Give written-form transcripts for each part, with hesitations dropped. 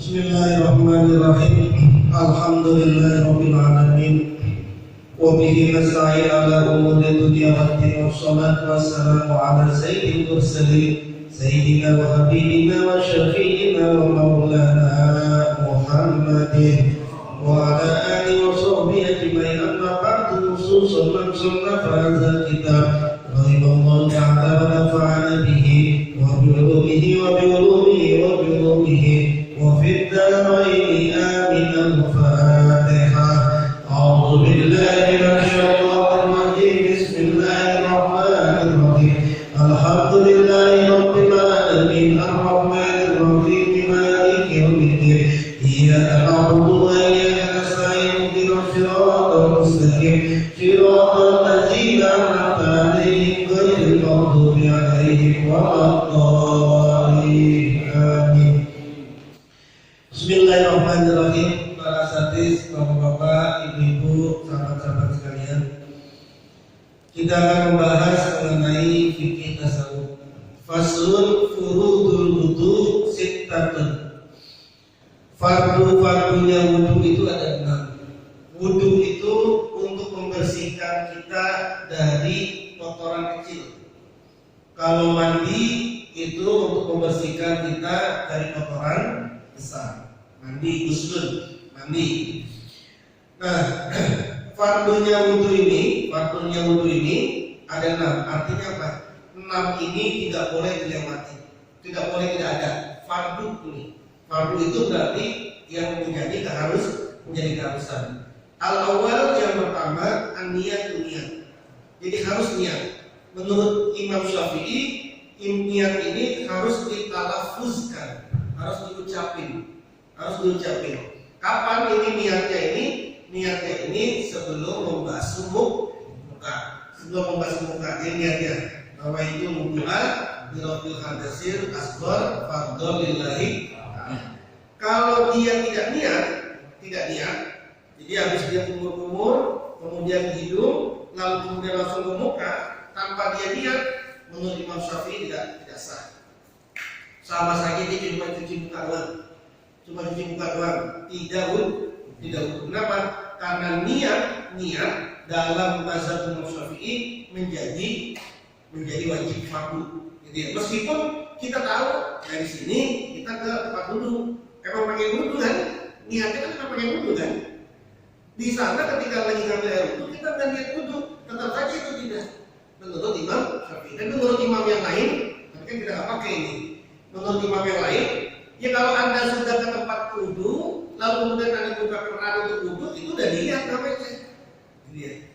Bismillahirrahmanirrahim. Alhamdulillahirabbil alamin. Wa bihi nasta'in ala umuri dunya waddin, wassalatu wassalamu ala sayyidil mursalin sayyidina wa habibina wa syafi'ina wa maulana Muhammadin wa ala alihi wa sahbihi ajma'in. Amma ba'du, khususan man sannafa hadzal kitab rahimallahu ta'ala wa nafa'ana bihi wa bi ulumihi wa bi ulumihi wa bi ulumihi وفي الدارين آمين. الفاتحة. أعوذ بالله من الشيطان الرجيم. بسم الله الرحمن الرحيم. الحمد لله رب العالمين الرحمن الرحيم مالك يوم الدين. إياك نعبد وإياك نستعين اهدنا الصراط المستقيم صراط الذين أنعمت عليهم غير المغضوب عليهم ولا الضالين. آمين. Bismillahirrahmanirrahim. Para sadis, bapak-bapak, ibu-ibu, sahabat-sahabat sekalian, kita akan membahas mengenai fikih tasawuf. Faslun furudul wudu sittatun. Fardu-fardunya wudu itu ada 6. Wudu itu untuk membersihkan kita dari kotoran kecil. Kalau mandi itu untuk membersihkan kita dari kotoran besar. Mandi, guslun, mandi. Nah, fardunya wudu ini ada 6. Artinya apa? 6 ini tidak boleh dilewati, tidak boleh tidak ada. Fardu ini, fardu itu berarti yang menjadi keharusan. Al-awwal yang pertama an-niyat, niat. Jadi harus niat. Menurut Imam Syafi'i, niat ini harus ditalaffuzkan, harus diucapin. Kapan ini niatnya ini? Niatnya ini sebelum membasuh muka. Jadi niatnya nawaitu wudu'a birafil hadasir asghar fardhu lillahi. Kalau dia tidak niat, jadi habis dia kumur-kumur, kemudian hidung, lalu kemudian langsung ke muka tanpa dia niat, menurut Imam Syafi'i tidak sah. Sama saja dia cuma cuci muka doang, tidak wudu. Kenapa? Karena niat dalam mazhab Imam Syafi'i menjadi wajib fardu. Jadi meskipun kita tahu dari sini kita ke tempat wudu, emang pakai wudu kan? Niatnya kan kita pakai wudu kan? Di sana ketika lagi ngambil air wudu kita nggak niat wudu, tetap saja itu tidak. Menurut Imam Syafi'i. Dan menurut imam yang lain, tapi kan kita nggak pakai ini. Menurut imam yang lain, ya kalau Anda sudah ke tempat wudu, lalu kemudian Anda buka keran untuk wudu, itu udah niat namanya.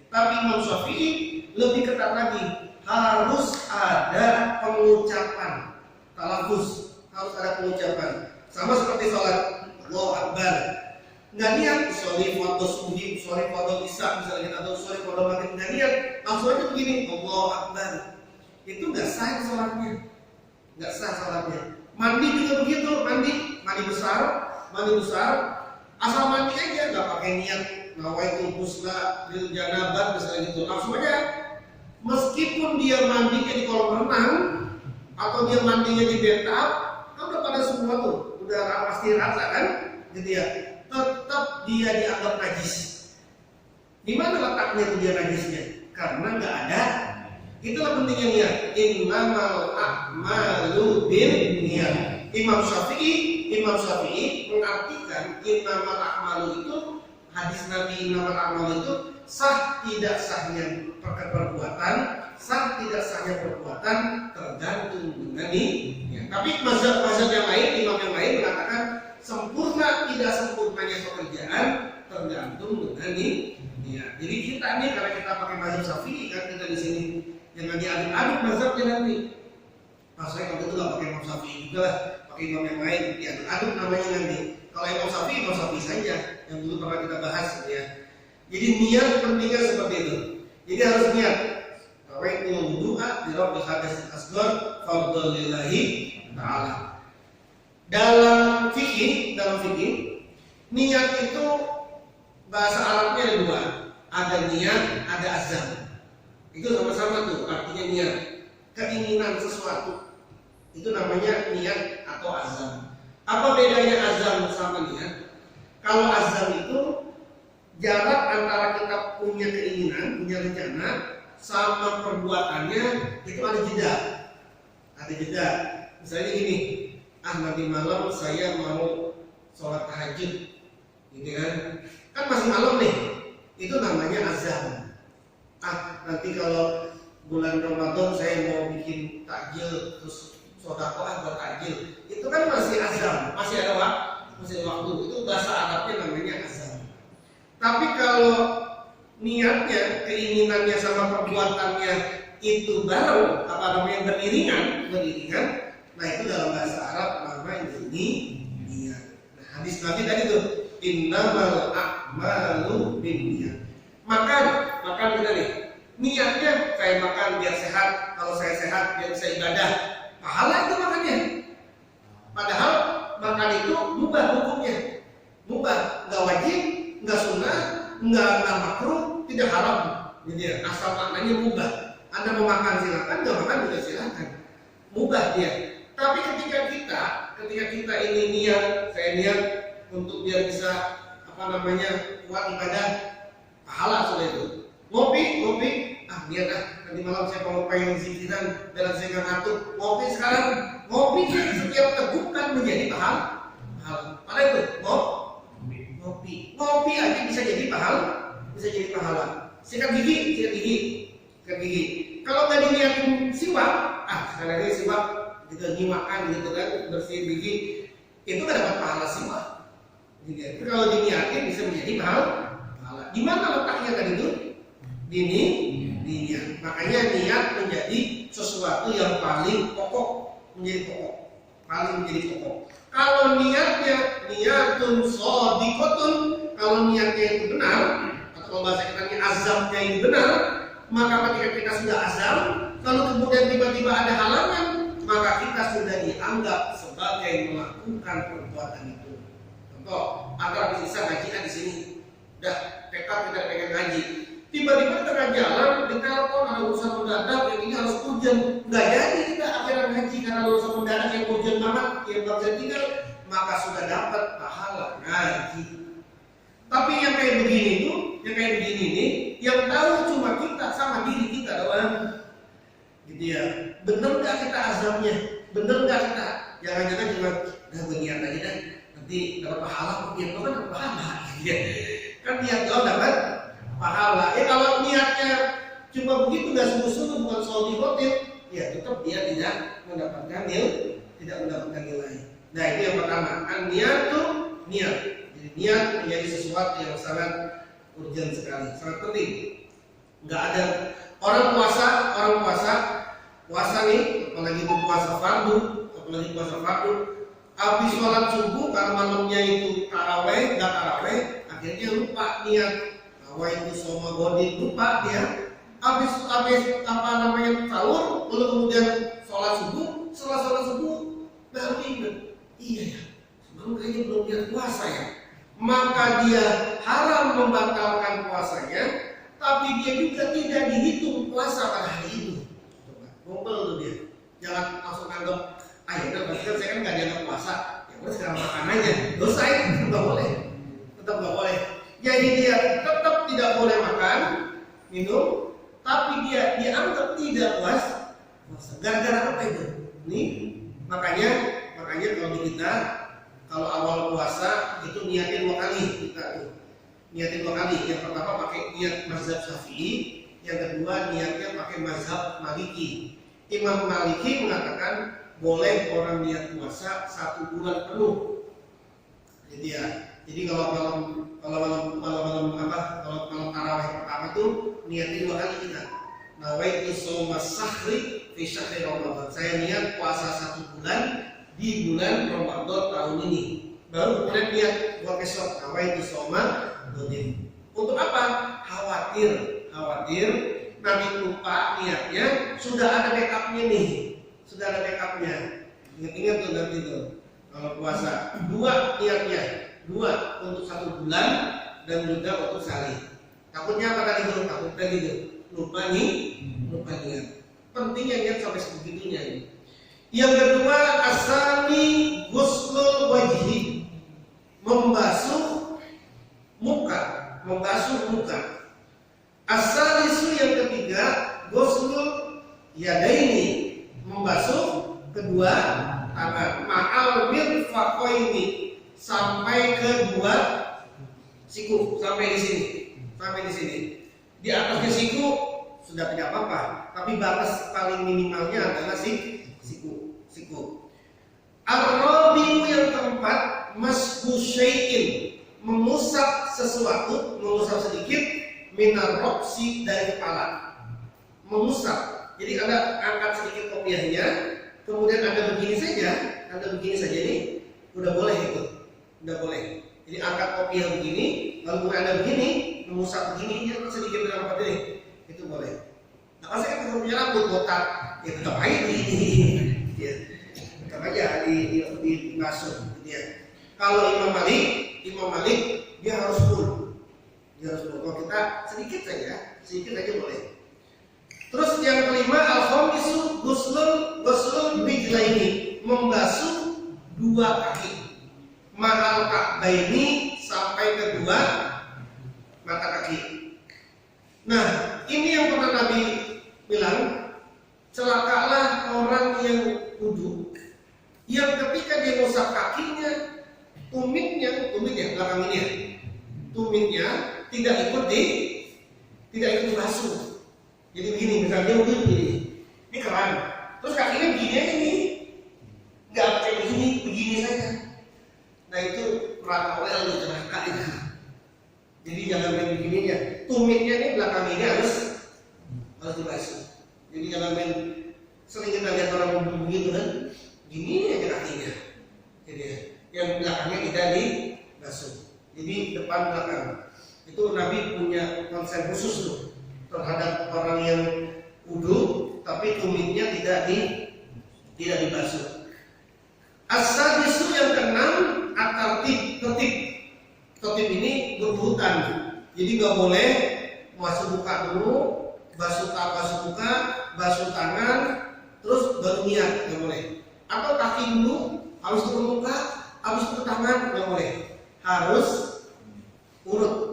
Tapi Imam Syafi'i lebih ketat lagi, harus ada pengucapan, talaffuz, harus ada pengucapan. Sama seperti sholat, Allahu Akbar. Nggak niat, sholli fardhu subuh, sholli fardhu isya misalnya, atau sholli fardhu maghrib, nggak niat, langsung aja begini, Allahu Akbar. Itu nggak sah sholatnya. Mandi juga begitu, mandi besar, asal mandi aja, nggak pakai niat nawaitul ghusla lil janabat misalnya gitu, langsung aja. Meskipun dia mandinya di kolam renang atau dia mandinya di bathtub, kan udah pada semua tuh, udah pasti rata kan, gitu ya. Tetap dia dianggap najis. Di mana letaknya tuh dia najisnya? Karena nggak ada. Itulah pentingnya niat. Innamal a'malu binniyat. Imam Syafi'i mengartikan innamal a'malu itu, hadis Nabi innamal a'malu itu sah tidak sahnya perbuatan, sah tidak sahnya perbuatan tergantung dengan niat. Tapi mazhab yang lain, imam yang lain mengatakan sempurna tidak sempurnanya pekerjaan tergantung dengan niat. Jadi kita nih, karena kita pakai mazhab Syafi'i kan, kita di sini jangan diaduk-aduk mazhabnya nanti. Saya kalau itu nggak pakai Imam Syafi'i juga lah, pakai imam yang lain, diaduk-aduk namanya nanti. Kalau Imam Syafi'i saja yang dulu pernah kita bahas gitu ya. Jadi niat pentingnya seperti itu. Jadi harus niat. Nawaitu wudu'a birafil hadasir asghar fardhu lillahi ta'ala. Dalam fikih, niat itu bahasa Arabnya ada 2. Ada niat, ada azam. Itu sama-sama tuh artinya niat, keinginan sesuatu. Itu namanya niat atau azam. Apa bedanya azam sama niat? Kalau azam itu jarak antara kita punya keinginan, punya rencana sama perbuatannya itu ada jeda. Ada jeda. Misalnya gini, nanti malam saya mau sholat tahajud, gitu kan? Kan masih malam nih. Itu namanya azam. Nanti kalau bulan Ramadan saya mau bikin takjil terus sedekah buat takjil. Itu kan masih azam, masih ada waktu. Itu bahasa Arabnya namanya azam. Tapi kalau niatnya, keinginannya sama perbuatannya itu baru beriringan, nah itu dalam bahasa Arab namanya niat. Nah, hadis Nabi tadi tuh, innamal a'malu binniyat. Makan kita nih. Niatnya saya makan biar sehat. Kalau saya sehat biar bisa ibadah. Pahala itu makannya. Padahal makan itu mubah hukumnya. Mubah, nggak wajib, nggak sunnah, nggak makruh, tidak haram. Jadi ya, asal maknanya mubah. Anda mau makan silakan, nggak makan juga silakan. Mubah dia. Tapi ketika kita ini niat, saya niat untuk biar bisa kuat ibadah, pahala sudah itu. Ngopi, niat nanti malam saya mau pengen zikiran dan saya nggak ngantuk. Ngopi sekarang, ngopi setiap tegukan menjadi pahala. Pada itu, ngopi aja bisa jadi pahala. Sikat gigi. Kalau nggak diniatin siwak, sekali lagi siwak juga nyimakan gitu kan, bersihin gigi, itu nggak dapat pahala siwak. Jadi kalau diniatin bisa menjadi pahala. Di mana letaknya tadi itu? Di niat. Makanya niat menjadi sesuatu yang paling pokok, menjadi pokok. Kalau niatnya niatun shadiqatun, kalau niatnya itu benar, atau kalau bahasa kita azamnya itu benar, maka ketika kita sudah azam, kalau kemudian tiba-tiba ada halangan, maka kita sudah dianggap sebagai melakukan perbuatan itu. Contoh, antara bisa ngajinya di sini, udah tekad kita pengen ngaji. Tiba-tiba tengah jalan ditelepon ada urusan mendadak yang ini harus hujan, nggak jadi kita akhirnya ngaji karena ada urusan mendadak yang hujan banget, yang nggak bisa tinggal, maka sudah dapat pahala ngaji. Tapi yang kayak begini nih, yang tahu cuma kita sama diri kita doang, gitu ya. Bener nggak kita azamnya? Bener nggak kita? Jangan-jangan cuma niat aja deh, nanti dapat pahala, niat kan dapat pahala, gitu ya. Kan niat doang dapat pahala. Kalau niatnya cuma begitu nggak sungguh-sungguh, bukan shadiqatin, ya tetap dia tidak mendapatkan nilai. Nah itu yang pertama. Niat tuh niat. Jadi niat menjadi sesuatu yang sangat urgent sekali, sangat penting. Nggak ada orang puasa nih, apalagi itu puasa fardu, habis sholat subuh karena malamnya itu taraweh, akhirnya lupa niat. Itu soma godin, lupa dia. Habis sahur, lalu kemudian sholat subuh, baru ingat, iya ya, semalam kayaknya belum niat puasa ya. Maka dia haram membatalkan puasanya, tapi dia juga tidak dihitung puasa pada hari itu. Ngobrol tuh dia, jangan langsung anggap, ya udah berarti kan saya kan nggak dianggap puasa, ya udah sekarang makan aja, dosa itu tetap nggak boleh. Jadi dia tetap tidak boleh makan, minum, tapi dia dianggap tidak puasa. Gara-gara apa itu? Nih, makanya kalau kita kalau awal puasa itu niatin 2 kali kita tuh. Niatin 2 kali. Yang pertama pakai niat mazhab Syafi'i, yang kedua niatnya pakai mazhab Maliki. Imam Maliki mengatakan boleh orang niat puasa 1 bulan penuh. Jadi kalau malam tarawih pertama tuh niatin 2 kali kita. Nawaitu shauma sahri fi syahri Ramadan. Saya niat puasa 1 bulan di bulan Ramadan tahun ini. Baru kemudian niat buat besok. Nawaitu shauma godin. Untuk apa? Khawatir nanti lupa niatnya, sudah ada backupnya nih. Ingat-ingat tuh nanti tuh. Kalau puasa 2 niatnya. 2 untuk 1 bulan dan juga untuk sehari. Takutnya apa tadi tuh? Lupa niat. Pentingnya niat sampai sebegitunya. Yang kedua, asani ghuslul kedua tangan, ma'al mirfaqaini, sampai kedua siku, sampai di sini, sampai di sini. Di atasnya siku sudah tidak apa-apa, tapi batas paling minimalnya adalah siku. Ar-rabi'u yang keempat, mashu syai'in, mengusap sesuatu, mengusap sedikit, minar roksi, dari kepala. Mengusap. Jadi Anda angkat sedikit kopiahnya, kemudian Anda begini saja nih, udah boleh itu. Udah boleh. Jadi angkat kopiah begini, lalu kemudian Anda begini, mengusap begini, ya sedikit dengan apa ini, itu boleh. Nah, kalau saya kan punya rambut botak, ya tetap aja ya, tetap aja dibasuh, gitu ya. Kalau Imam Malik dia harus full. Kalau kita sedikit saja boleh. Terus yang kelima, al-khamisu ghuslul rijlaini, membasuh dua kaki, ma'al ka'baini, sampai kedua mata kaki. Nah, ini yang pernah Nabi bilang, celakalah orang yang wudu yang ketika dia ngusap kakinya, tumitnya belakang ini ya, tumitnya tidak ikut basuh. Jadi begini, misalnya wudu ini keran, terus kakinya begini aja nih, nggak kayak begini saja. Nah itu rakawel itu celaka itu. Jadi jangan main begininya, tumitnya nih belakang ini harus dibasuh. Jadi jangan main, sering kita lihat orang begitu kan, gini aja kakinya. Jadi yang belakangnya tidak dibasuh. Jadi depan belakang. Itu Nabi punya konsep khusus tuh terhadap orang yang wudu tapi tumitnya tidak dibasuh. As-sadisu yang keenam, tertib ini berurutan. Jadi nggak boleh basuh muka dulu, basuh muka, basuh tangan, terus baru niat, nggak boleh. Atau kaki dulu, harus ke muka, harus ke tangan, nggak boleh. Harus urut.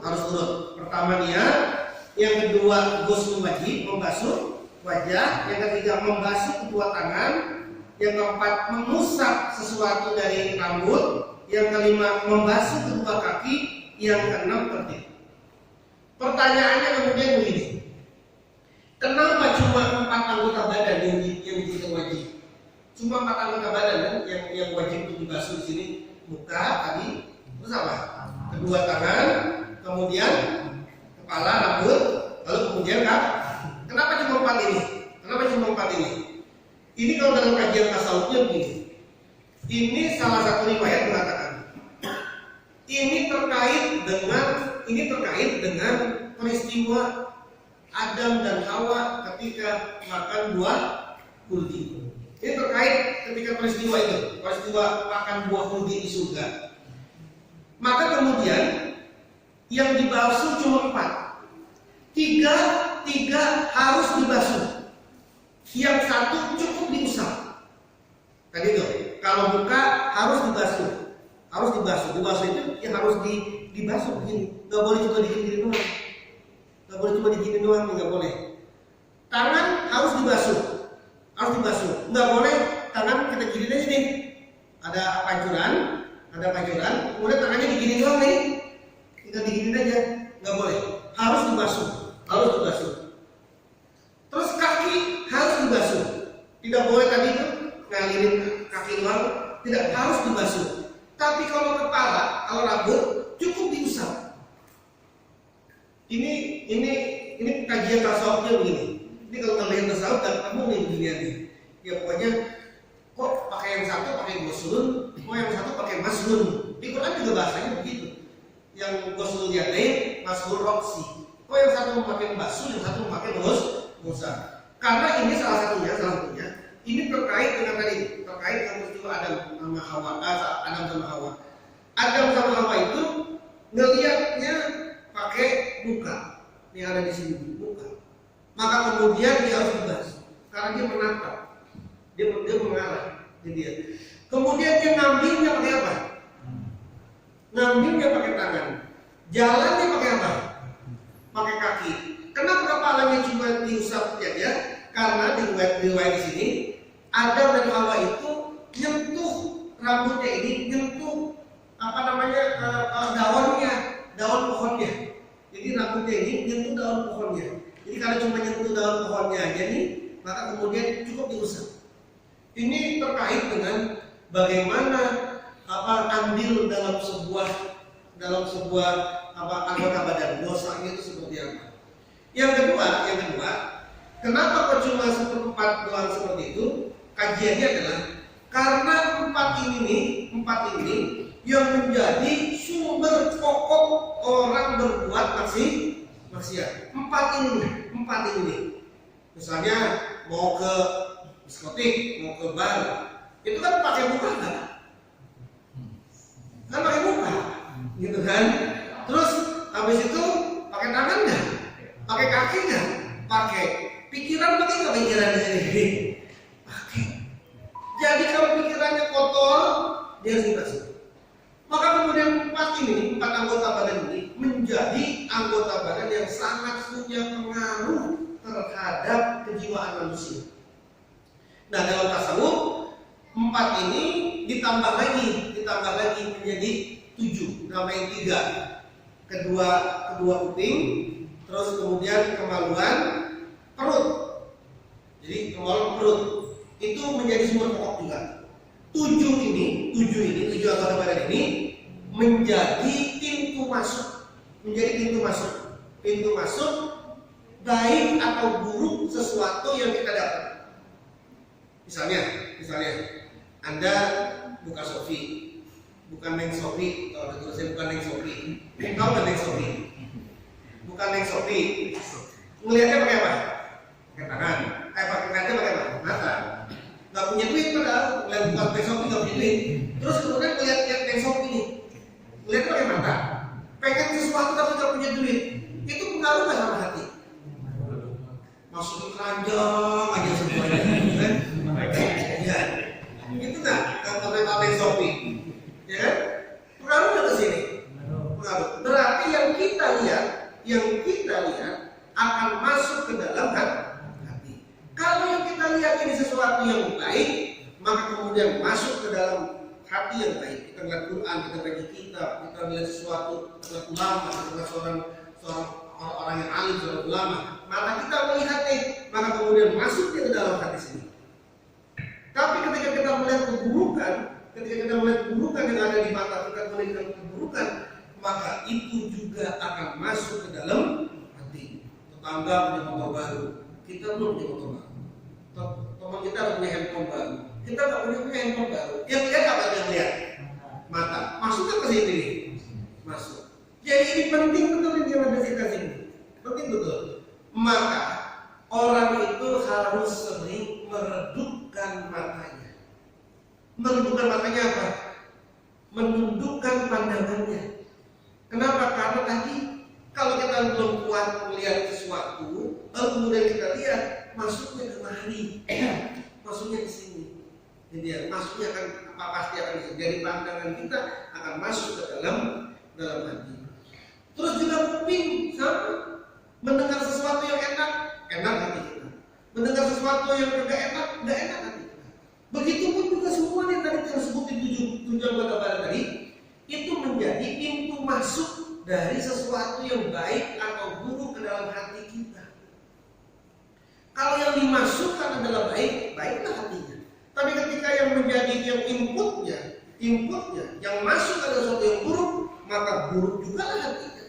Pertama niat, yang kedua ghusl wajib, membasuh wajah, yang ketiga membasuh kedua tangan, yang keempat mengusap sesuatu dari rambut, yang kelima membasuh kedua kaki, yang keenam tertib. Pertanyaannya kemudian begini, kenapa cuma 4 anggota badan yang dihitung wajib? Cuma 4 anggota badan kan yang wajib untuk dibasuh di sini, muka tadi, terus apa? Kedua tangan, kemudian kepala, rambut, lalu kemudian kaki. Kenapa cuma 4 ini? Ini kalau dalam kajian tasawufnya begini. Ini salah satu riwayat mengatakan ini terkait dengan peristiwa Adam dan Hawa ketika makan buah kuldi. Ini terkait ketika peristiwa makan buah kuldi di surga. Maka kemudian yang dibasuh cuma 4. 3 harus dibasuh. Yang 1 cukup diusap. Tadi itu, kalau muka harus dibasuh. Dibasuh itu ya harus dibasuh begini. Gak boleh cuma digini doang. Nggak boleh. Tangan harus dibasuh. Nggak boleh tangan kita gini aja nih. Ada pancuran, kemudian tangannya digini doang nih. Kita diginin aja, nggak boleh. Harus dibasuh. Terus kaki harus dibasuh. Tidak boleh tadi itu ngalirin kaki doang, tidak, harus dibasuh. Tapi kalau kepala, kalau rambut cukup diusap. Ini kajian tasawufnya begini. Ini kalau kalian tasawuf dan kamu nih begini. Ya pokoknya kok pakai yang satu pakai ghuslun, kok yang satu pakai maslun. Di Quran juga bahasanya begitu. Yang ghuslul yadain, maslul roksi. Kok yang satu memakai basuh, yang satu memakai ngusap. Karena ini salah satunya ini terkait dengan peristiwa Adam sama Hawa. Adam sama Hawa itu ngelihatnya pakai muka. Ini ada di sini muka. Maka kemudian dia harus dibasuh karena dia menatap. Dia mengarah. Dia. Kemudian dia ngambilnya pakai apa? Ngambilnya pakai tangan. Jalannya pakai apa? Pakai kaki. Kenapa kepalanya cuma diusap saja? Karena di riwayat di sini Adam dan Hawa itu nyentuh rambutnya ini, nyentuh daun pohonnya. Jadi rambutnya ini nyentuh daun pohonnya. Jadi kalau cuma nyentuh daun pohonnya aja nih, maka kemudian cukup diusap. Ini terkait dengan bagaimana andil dalam sebuah anggota badan, dosanya itu seperti apa. Yang kedua, kenapa kok cuma seperempat doang seperti itu? Kajiannya adalah karena empat ini yang menjadi sumber pokok orang berbuat maksiat. Empat ini. Misalnya mau ke diskotik, mau ke bar, itu kan pakai muka kan? Kan pakai muka, gitu kan? Terus habis itu pakai tangan nggak? Pakai kaki nggak? Pakai pikiran, pakai nggak pikiran di sini? Pakai. Jadi kalau pikirannya kotor, dia harus dibasuh. Maka kemudian empat anggota badan ini menjadi anggota badan yang sangat punya pengaruh terhadap kejiwaan manusia. Nah, dalam tasawuf empat ini ditambah lagi menjadi 7, namanya 3. Kedua kuping, terus kemudian kemaluan, perut. Jadi kemaluan perut itu menjadi sumber pokok juga. 7 anggota badan ini menjadi pintu masuk. Pintu masuk baik atau buruk sesuatu yang kita dapat. Misalnya Anda buka Shopee, bukan Neng Shopee, kalau ada tulisnya bukan Neng Shopee. Tahu nggak Neng Shopee? Bukan Neng Shopee. Ngelihatnya pakai apa? Pakai tangan. Ngelihatnya pakai apa? Mata. Nggak punya duit padahal, ngelihat buka Neng Shopee nggak punya duit. Terus kemudian ngelihat Neng Shopee nih, ngelihatnya pakai mata. Pengen sesuatu tapi nggak punya duit. Itu pengaruh nggak sama hati? Masukin keranjang aja semuanya, kan? Ya, itu nggak kata Shopee, ya kan? Pengaruh nggak ke sini? Pengaruh. Berarti yang kita lihat akan masuk ke dalam hati. Kalau yang kita lihat ini sesuatu yang baik, maka kemudian masuk ke dalam hati yang baik. Kita lihat Quran, kita baca kitab, kita lihat sesuatu, kita ulama, kita lihat seorang orang yang alim, seorang ulama. Maka kita melihatnya, maka kemudian masuknya ke dalam hati sini. Tapi ketika kita melihat keburukan yang ada di mata kita, melihat keburukan, maka itu juga akan masuk ke dalam hati. Tetangga punya motor baru, kita belum punya motor baru. Teman kita punya handphone baru, kita nggak punya handphone baru. Yang lihat apa yang lihat? Mata. Masukkan ke sini, masuk. Jadi ini penting betul yang kita sini. Penting betul. Maka orang itu harus sering meredupkan matanya. Meredupkan matanya apa? Menundukkan pandangannya. Kenapa? Karena tadi kalau kita belum kuat melihat sesuatu, lalu kemudian kita lihat masuknya kemari, masuknya ke sini. Jadi masuknya akan pasti akan jadi pandangan kita akan masuk ke dalam hati. Terus juga kuping sama. Mendengar sesuatu yang enak hati kita. Mendengar sesuatu yang tidak enak hati kita. Begitupun juga semua yang tadi kita sebutin 7 anggota badan tadi, itu menjadi pintu masuk dari sesuatu yang baik atau buruk ke dalam hati kita. Kalau yang dimasukkan adalah baiklah hatinya. Tapi ketika yang menjadi inputnya yang masuk adalah sesuatu yang buruk, maka buruk juga lah hatinya.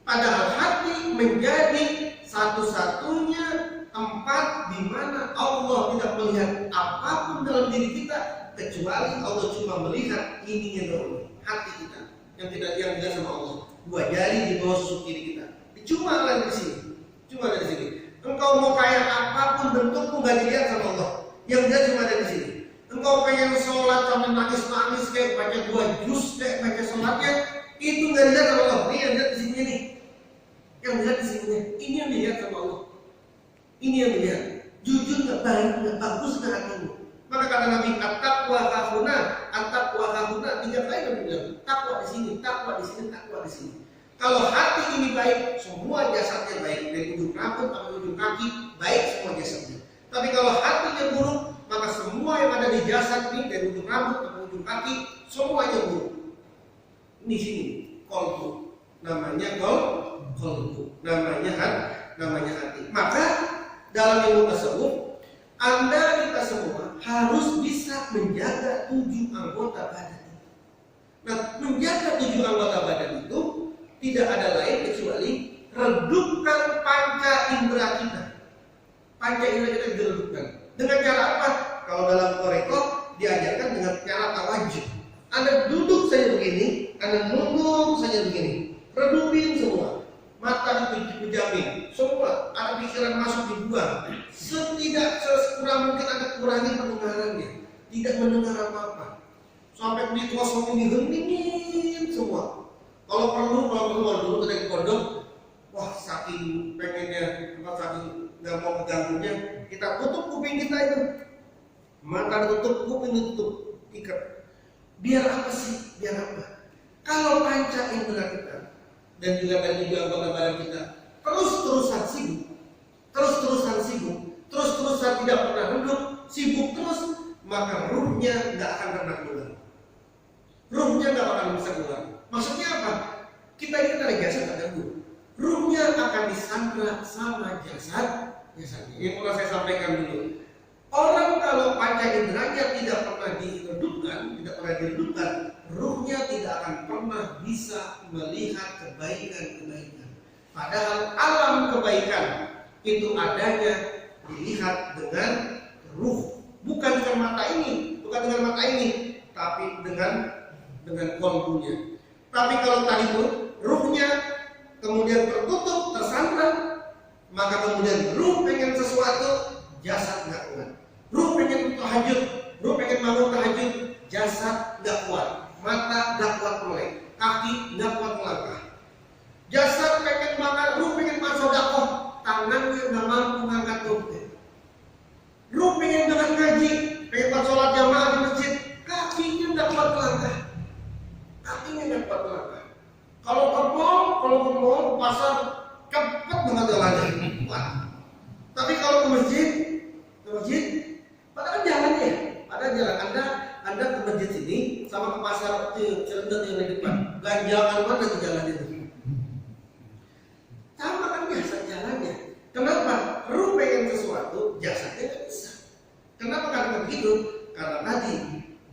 Padahal hati menjadi satu-satunya tempat di mana Allah tidak melihat apapun dalam diri kita kecuali Allah cuma melihat ininya doang, hati kita yang dilihat sama Allah. 2 jari di bawah susuk kiri kita. Cuma ada di sini. Engkau mau kayak apapun bentukmu nggak dilihat sama Allah. Yang dia cuma ada di sini. Engkau pengen sholat sampai nangis kayak baca 2 juz kayak baca sholatnya, itu nggak dilihat sama Allah. Ini yang dilihat di sini nih. Yang dilihat di sini, ini yang dilihat sama Allah. Ini yang dilihat. Jujur nggak baik, nggak bagus nggak hatimu. Maka kata Nabi, at-taqwa hahuna, 3 kali Nabi bilang, takwa di sini, takwa di sini, takwa di sini. Kalau hati ini baik, semua jasadnya baik. Dari ujung rambut sampai ujung kaki, baik semua jasadnya. Tapi kalau hatinya buruk, maka semua yang ada di jasad ini dari ujung rambut ke ujung kaki semuanya buruk. Ini sini kolbu, namanya kolbu, namanya hati. Maka dalam ilmu tasawuf, Anda kita semua harus bisa menjaga 7 anggota badan. Nah, menjaga 7 anggota badan itu tidak ada lain kecuali redupkan panca indera kita. Panca indera kita diredupkan. Dengan cara apa? Kalau dalam Toreko diajarkan dengan cara tawajuh. Anda duduk saja begini, Anda nunduk saja begini, redupin semua. Mata dipejamin, semua ada pikiran masuk dibuang. Sekurang mungkin Anda kurangi pendengarannya, tidak mendengar apa-apa. Sampai dikosongin, diheningin semua. Kalau perlu dulu dari kodok, wah saking pengennya, saking nggak mau keganggunya, kita tutup kuping kita itu, mata ditutup, kuping ditutup, ikat. Biar apa sih? Biar apa? Kalau panca indera kita dan juga tadi juga anggota badan kita terus-terusan sibuk, terus-terusan tidak pernah duduk, sibuk terus, maka ruhnya nggak akan pernah keluar. Ruhnya nggak akan bisa keluar. Maksudnya apa? Kita ini ada jasad, ada ruh. Ruhnya akan disandra sama jasadnya. Yang pernah saya sampaikan dulu. Orang kalau panca inderanya tidak pernah diredupkan, ruhnya tidak akan pernah bisa melihat kebaikan-kebaikan. Padahal alam kebaikan itu adanya dilihat dengan ruh, bukan dengan mata ini, tapi dengan kolbunya. Tapi kalau tadi itu ruhnya kemudian tertutup, tersandra, maka kemudian ruh pengen sesuatu, jasad nggak kuat. Ruh pengen tahajud, ruh pengen bangun tahajud, jasad nggak kuat, mata nggak kuat melek, kaki nggak kuat melangkah. Jasad pengen makan, ruh pengen masuk dakwah, tangannya nggak mampu ngangkat dompet. Ruh pengen dengan ngaji, pengen sholat jamaah di masjid, kakinya nggak kuat melangkah. Kalau ke mall, ke pasar, cepet banget jalannya, kuat. Tapi kalau ke masjid, padahal jalannya, Anda ke masjid sini sama ke pasar Cirebon yang di depan, ganjangan mana ke jalan itu? Sama kan biasa jalannya. Kenapa? Ruh pengen sesuatu, jasadnya nggak bisa. Kenapa karena begitu? Karena tadi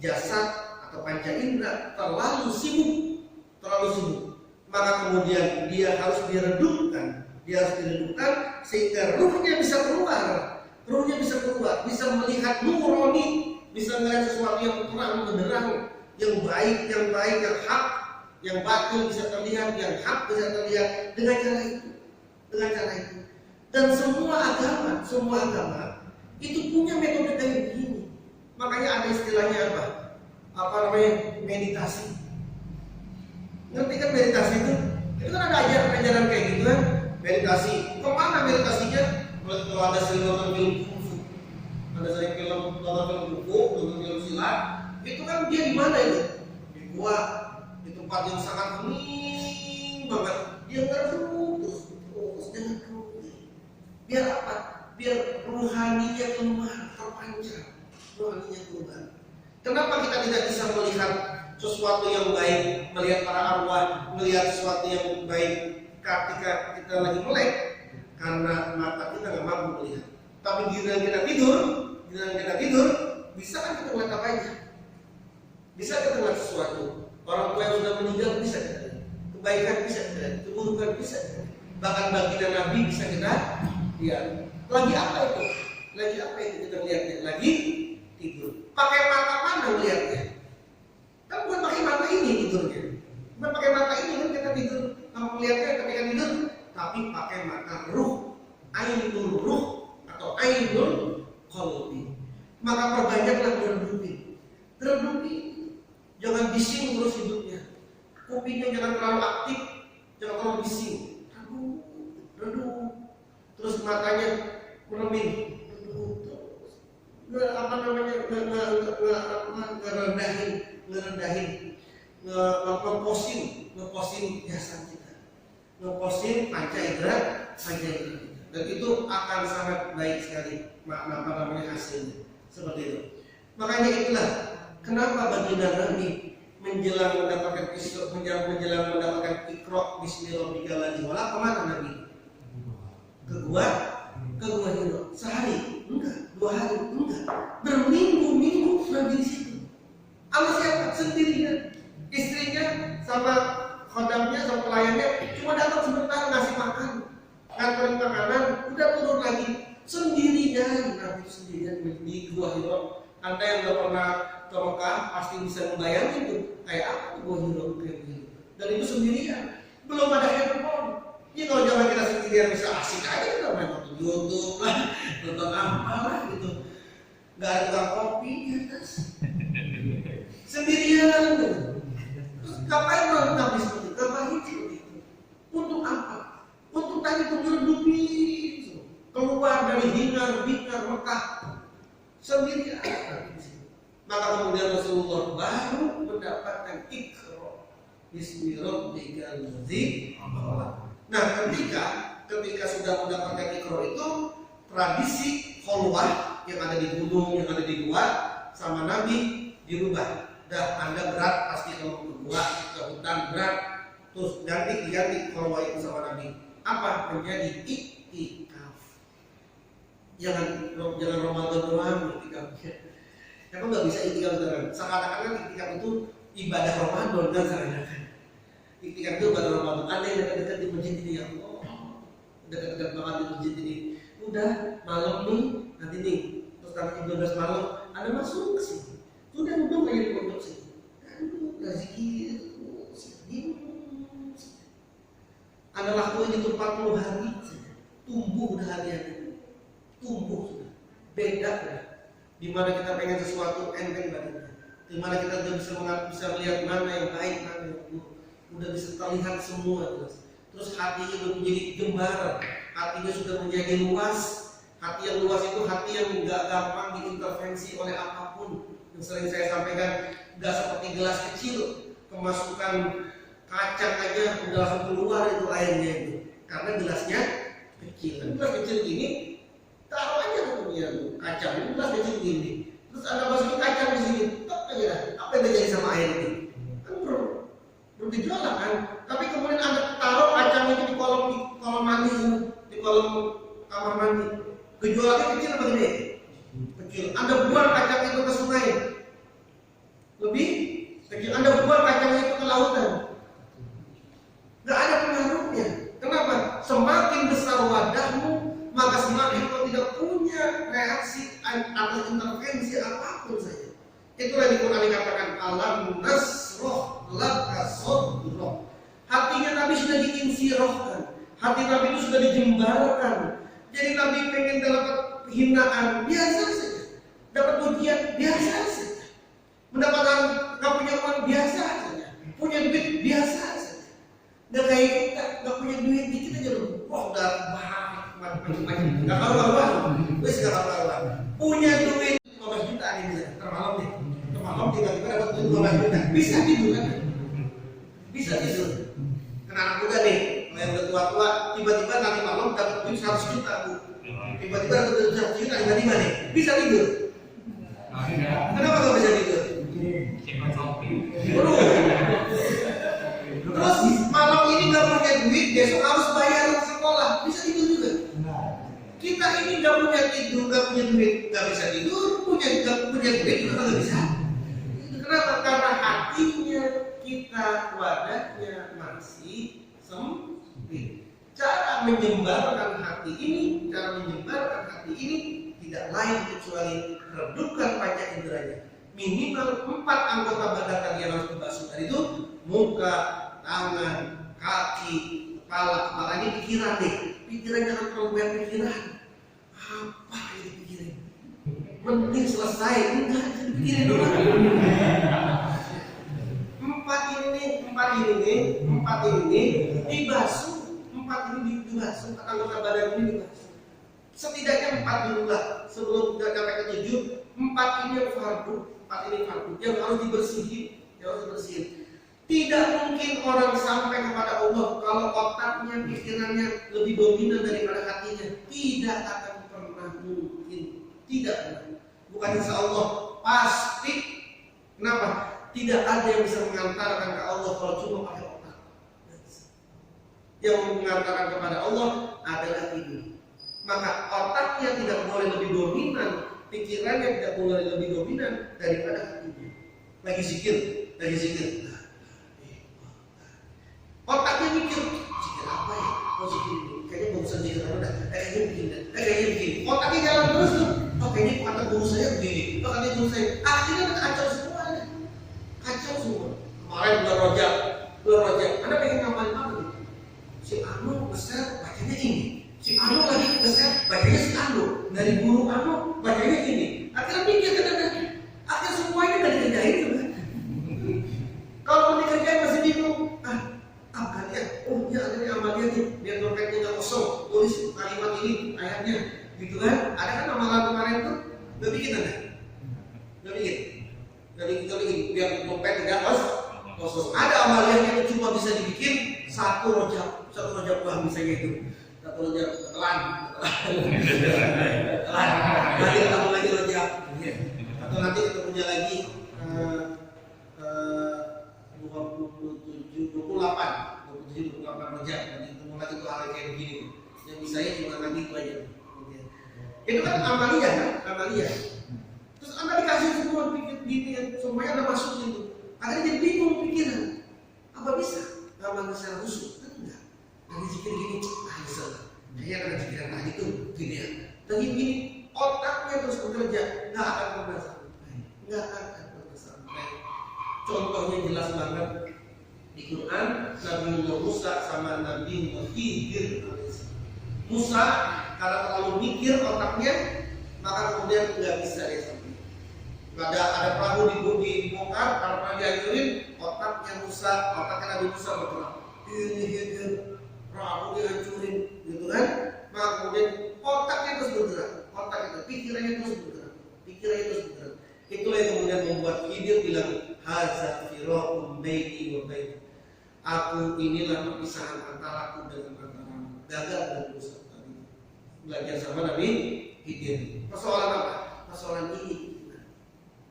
jasad atau panca indera terlalu sibuk, maka kemudian dia harus diredupkan, sehingga ruhnya bisa keluar, bisa melihat nurani, bisa melihat sesuatu yang terang benderang, yang baik, yang hak, yang batil bisa terlihat, yang hak bisa terlihat dengan cara itu. Dan semua agama itu punya metode kayak begini. Makanya ada istilahnya apa namanya, meditasi. Ngerti kan meditasi itu? Itu kan ada ajaran kayak gitu kan? Meditasi. Kemana meditasinya? Kalau ada sering nonton film kungfu, nonton film silat, itu kan dia di mana itu? Di gua, di tempat yang sangat hening banget. Dia terus biar apa? Biar rohaninya keluar, terpancar. Kenapa kita tidak bisa melihat sesuatu yang baik, melihat para arwah, melihat sesuatu yang baik ketika kita lagi melek? Karena mata kita nggak mampu melihat. Tapi giliran kita tidur, bisa kan kita melihat apa aja? Bisa kita melihat sesuatu. Orang tua yang sudah meninggal bisa kita lihat. Kebaikan bisa kita lihat, keburukan bisa kita lihat. Bahkan baginda Nabi bisa kita lihat. Lagi apa itu? Kita lihatnya? Lagi tidur. Pakai mata mana melihatnya? Kan bukan pakai mata ini tidurnya. Bukan pakai mata ini kan kita tidur. Kalau melihatnya ketika tidur, tapi pakai mata ruh, ainul ruh atau ainul qalbi. Maka perbanyaklah meredupi. Jangan bising terus hidupnya. Kupingnya jangan terlalu aktif, jangan terlalu bising. Redup. Terus matanya mereming. Ngerendahin, ngeposin jasad kita, ngeposin panca indera kita, dan itu akan sangat baik sekali hasilnya, Seperti itu. Makanya itulah kenapa baginda Nabi menjelang mendapatkan Iqra bismi rabbikal ladzi khalaq, kemana Nabi? Ke gua Hira. Sehari? Enggak. 2 hari? Enggak. Berminggu-minggu Nabi di situ. Sama siapa? Sendirian. Istrinya sama khodamnya sama pelayannya cuma datang sebentar ngasih makan, nganterin makanan, udah turun lagi. Sendirian, Nabi sendirian di Gua Hira. Anda yang udah pernah ke Mekah pasti bisa membayangkan tuh kayak apa Gua Hira kayak gitu. Dan itu sendirian, belum ada handphone. Ini kalau zaman kita sendirian bisa asik aja kita main nonton YouTube lah, nonton apa lah gitu. Gak ada tukang kopi di atas. Sendirian gitu. Ngapain Nabi seperti itu? Ngapain seperti itu? Untuk apa? Untuk tadi berdupi keluar dari hingar-bingar Mekah sendirian. Maka kemudian Rasulullah baru mendapatkan Iqra bismi rabbikal ladzi khalaq. Nah, ketika sudah mendapatkan Iqra itu, tradisi kholwah yang ada di gunung, yang ada di gua sama Nabi dirubah. Dah Anda berat pasti kalau ke gua, ke hutan berat, terus diganti kholwah itu sama Nabi. Apa? Menjadi iktikaf. Jangan Ramadan doang iktikafnya. Kamu nggak bisa iktikaf beneran. Seakan-akan iktikaf itu ibadah Ramadan kan seakan-akan. Iktikaf itu ibadah Ramadan. Ada yang dekat-dekat di masjid ini, ya Allah, dekat-dekat banget di masjid ini. Udah malam nih, nanti nih, terus nanti 12 malam Anda masuk ke sini. Sudah duduk aja di pondok sini. Duduk, zikir, Anda lakuin itu 40 hari saja. Tumbuh udah harian. Tumbuh sudah. Beda sudah. Dimana kita pengen sesuatu enteng badannya. Dimana kita udah bisa melihat mana yang baik, mana yang buruk. Udah bisa terlihat semua terus. Terus hatinya udah menjadi gembaran. Hatinya sudah menjadi luas. Hati yang luas itu hati yang nggak gampang diintervensi oleh apapun. Yang sering saya sampaikan, nggak seperti gelas kecil. Kemasukan kacang aja udah langsung keluar itu airnya itu. Karena gelasnya kecil. Dan gelas kecil ini taruh aja punya kacang ini, gelas kecil gini. Terus Anda masukin kacang di sini, tek aja. Apa yang terjadi sama air ini? Kan belum dijual kan? Tapi kemudian Anda taruh kacang itu di kolom mandi, di kolom kamar mandi. Gejolaknya kecil apa gede? Kecil. Anda buang kacang itu ke sungai, lebih kecil. Anda buang kacang itu ke lautan, nggak ada pengaruhnya. Kenapa? Semakin besar wadahmu, maka semakin kau tidak punya reaksi atau intervensi apapun saja. Itulah yang di Quran dikatakan alam nasroh laka sodroh. Hatinya Nabi sudah diinsirohkan, hati Nabi itu sudah dijembarkan. Jadi Nabi pengen dapat hinaan biasa saja, dapat ujian biasa saja, mendapatkan nggak punya uang biasa saja, punya duit biasa saja. Nggak kayak kita, nggak punya duit dikit aja loh, wah udah macam-macam, nggak karuan, wes nggak karuan. Punya duit 15 juta ini, termalam nih, termalam tiba-tiba dapat duit 15 juta, bisa tidur kan? Bisa tidur. Karena anak muda nih, yang udah tua-tua, tiba-tiba nanti malam dapat duit 100 juta bu, tiba-tiba dapat duit 100 juta tiba-tiba nih, bisa tidur. Kenapa nggak bisa tidur? Terus malam ini nggak punya duit, besok harus bayar sekolah, bisa tidur juga. Kita ini nggak punya tidur, nggak punya duit, nggak bisa tidur, nggak punya duit juga nggak bisa. Kenapa? Karena hatinya kita, wadahnya masih sempit. Cara menjembarkan hati ini, tidak lain kecuali redupkan panca inderanya. Minimal 4 anggota badan tadi yang harus dibasuh itu muka, tangan, kaki, kepala ini pikiran deh. Pikiran jangan terlalu banyak pikiran. Apa yang dipikirin? Penting selesai, enggak dipikirin doang. 4 ini dibasuh. 4 ini dibasuh, 4 anggota badan ini dibasuh. Setidaknya 4 dulu lah sebelum kita sampai ke 7. 4 ini yang fardu, 4 ini fardu yang harus dibersihin, Tidak mungkin orang sampai kepada Allah kalau otaknya, pikirannya lebih dominan daripada hatinya. Tidak akan pernah mungkin. Tidak pernah. bukan insya Allah, pasti. Kenapa? Tidak ada yang bisa mengantarkan ke Allah kalau cuma pakai otak. Yang mengantarkan kepada Allah adalah ini. Maka otaknya tidak boleh lebih dominan, pikirannya tidak boleh lebih dominan daripada hatinya. Lagi zikir. Otaknya mikir, zikir apa ya? Oh zikir ini, kayaknya bagusan zikir apa dah? Kayaknya begini. Otaknya jalan terus tuh. Oh kayaknya kata guru saya begini. Oh kata guru saya. Akhirnya kacau semuanya. Kacau semua. Kemarin bulan Rojak. Anda pengen ngapain apa gitu? Si Anu besar bacanya ini. Si Anu lagi besar bacanya si Anu. Dari guru Anu bacanya ini. Akhirnya mikir kadang-kadang. Akhirnya semuanya gak dikerjain tuh. Kalau dikerjain masih bingung. Amalia, oh ya ada amalia nih, biar dompetnya nggak kosong, tulis kalimat ini, ayatnya, gitu kan? Ada kan amalan kemarin tuh, nggak bikin ada, nggak bikin, biar dompet tidak kosong. Ada amalia yang cuma bisa dibikin satu rojak buah misalnya itu, satu rojak telan, nanti ketemu lagi rojak, atau nanti ketemunya lagi 27, 28 rojak, nanti ketemu lagi tuh hal kayak begini. Yang bisanya cuma nanti itu aja. Itu kan amalia kan? Amalia. Terus Anda dikasih semua pikir gini, semuanya Anda masukin itu. Akhirnya jadi bingung pikiran. Apa bisa? Ngamalin secara khusus? Kan enggak. Lagi zikir gini, bisa. Kayaknya ada pikiran tadi tuh, gini ya. Lagi gini, otaknya terus bekerja, nggak akan pernah sampai. Contohnya jelas banget di Quran, Nabi Musa sama Nabi Khidir. Musa karena terlalu mikir otaknya, maka kemudian nggak bisa dia sampai. Ada perahu dibongkar, karena pernah dihancurin, otaknya Nabi Musa bergerak. Ini perahu dihancurin, gitu kan? Maka kemudian otaknya terus bergerak, pikirannya terus bergerak. Itulah yang kemudian membuat Khidir bilang, Haza firaqum baini wa bainik. Aku inilah perpisahan antara aku dengan antaramu. Gagal dan dosa tadi. Belajar sama Nabi Khidir. Persoalan apa? Persoalan ini.